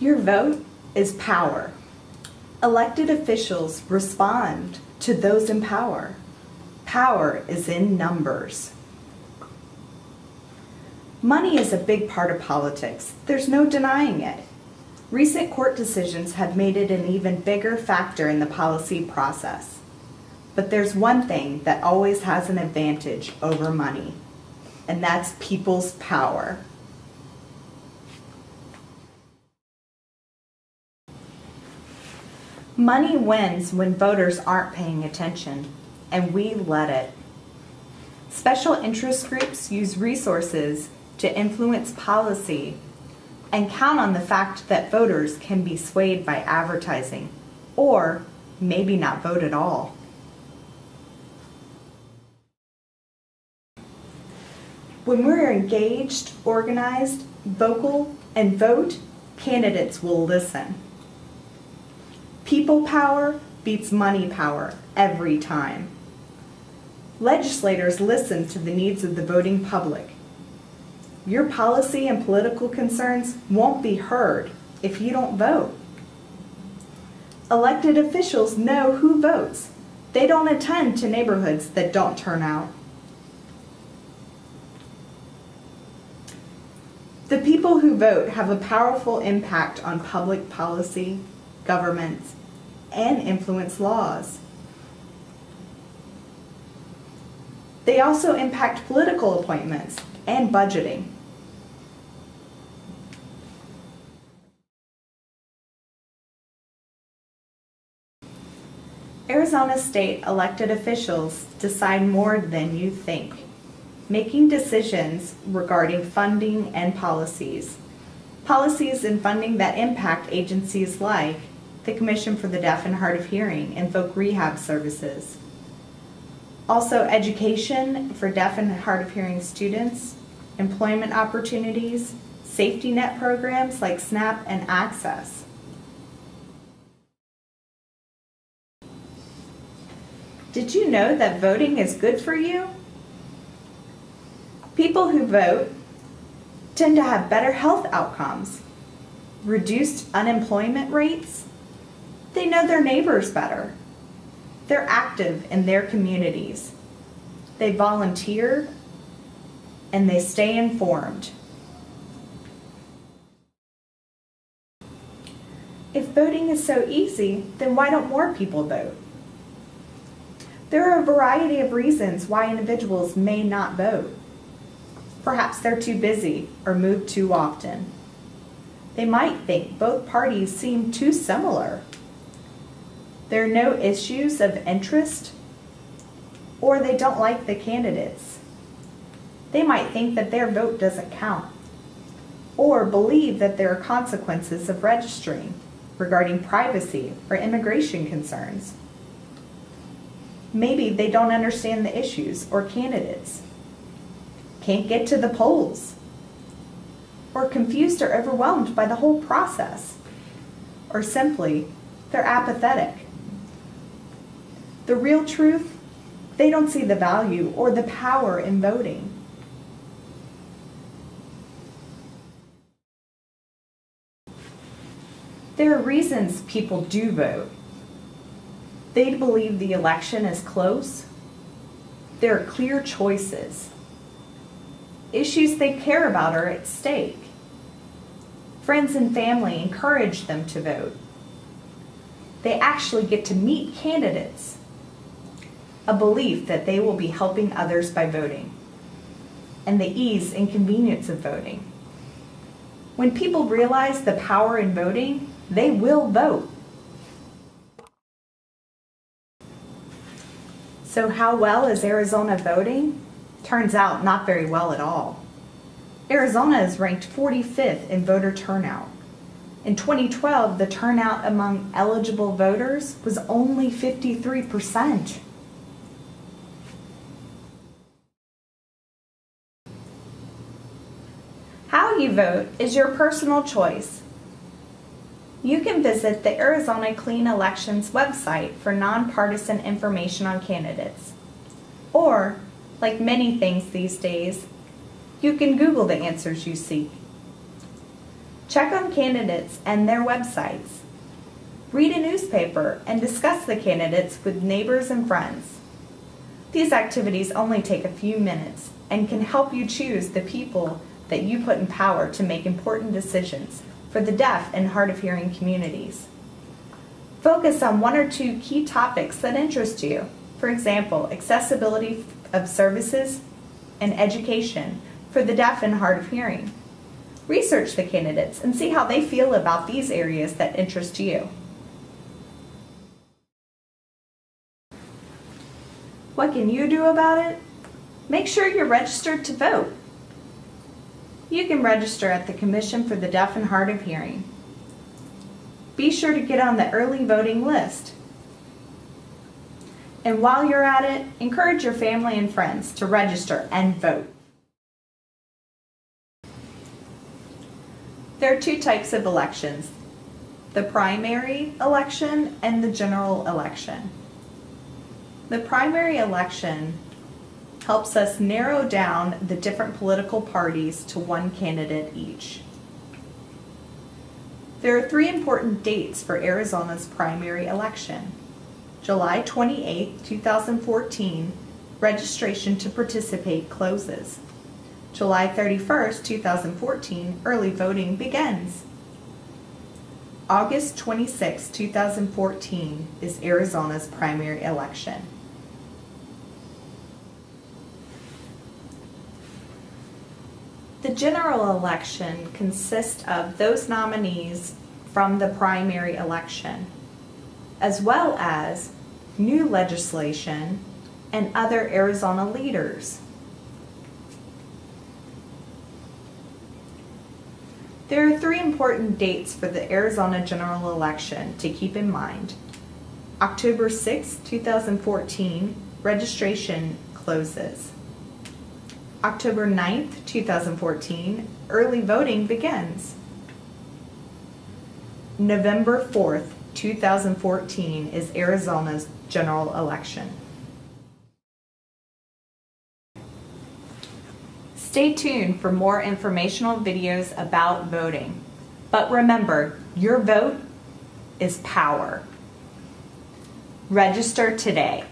Your vote is power. Elected officials respond to those in power. Power is in numbers. Money is a big part of politics. There's no denying it. Recent court decisions have made it an even bigger factor in the policy process. But there's one thing that always has an advantage over money, and that's people's power. Money wins when voters aren't paying attention, and we let it. Special interest groups use resources to influence policy and count on the fact that voters can be swayed by advertising, or maybe not vote at all. When we're engaged, organized, vocal, and vote, candidates will listen. People power beats money power every time. Legislators listen to the needs of the voting public. Your policy and political concerns won't be heard if you don't vote. Elected officials know who votes. They don't attend to neighborhoods that don't turn out. The people who vote have a powerful impact on public policy, governments, and influence laws. They also impact political appointments and budgeting. Arizona state elected officials decide more than you think, making decisions regarding funding and policies. Policies and funding that impact agencies like the Commission for the Deaf and Hard of Hearing and Folk Rehab Services. Also education for deaf and hard of hearing students, employment opportunities, safety net programs like SNAP and Access. Did you know that voting is good for you? People who vote tend to have better health outcomes, reduced unemployment rates. They know their neighbors better. They're active in their communities. They volunteer and they stay informed. If voting is so easy, then why don't more people vote? There are a variety of reasons why individuals may not vote. Perhaps they're too busy or move too often. They might think both parties seem too similar. There are no issues of interest, or they don't like the candidates. They might think that their vote doesn't count, or believe that there are consequences of registering regarding privacy or immigration concerns. Maybe they don't understand the issues or candidates, can't get to the polls, or confused or overwhelmed by the whole process, or simply they're apathetic. The real truth, they don't see the value or the power in voting. There are reasons people do vote. They believe the election is close. There are clear choices. Issues they care about are at stake. Friends and family encourage them to vote. They actually get to meet candidates. A belief that they will be helping others by voting. And the ease and convenience of voting. When people realize the power in voting, they will vote. So how well is Arizona voting? Turns out not very well at all. Arizona is ranked 45th in voter turnout. In 2012, the turnout among eligible voters was only 53%. How you vote is your personal choice. You can visit the Arizona Clean Elections website for nonpartisan information on candidates. Or, like many things these days, you can Google the answers you seek. Check on candidates and their websites. Read a newspaper and discuss the candidates with neighbors and friends. These activities only take a few minutes and can help you choose the people that you put in power to make important decisions for the deaf and hard of hearing communities. Focus on one or two key topics that interest you. For example, accessibility of services and education for the deaf and hard of hearing. Research the candidates and see how they feel about these areas that interest you. What can you do about it? Make sure you're registered to vote. You can register at the Commission for the Deaf and Hard of Hearing. Be sure to get on the early voting list. And while you're at it, encourage your family and friends to register and vote. There are two types of elections: the primary election and the general election. The primary election helps us narrow down the different political parties to one candidate each. There are three important dates for Arizona's primary election. July 28, 2014, registration to participate closes. July 31st, 2014, early voting begins. August 26, 2014 is Arizona's primary election. The general election consists of those nominees from the primary election, as well as new legislation and other Arizona leaders. There are three important dates for the Arizona general election to keep in mind. October 6, 2014, registration closes. October 9th, 2014, early voting begins. November 4th, 2014 is Arizona's general election. Stay tuned for more informational videos about voting. But remember, your vote is power. Register today.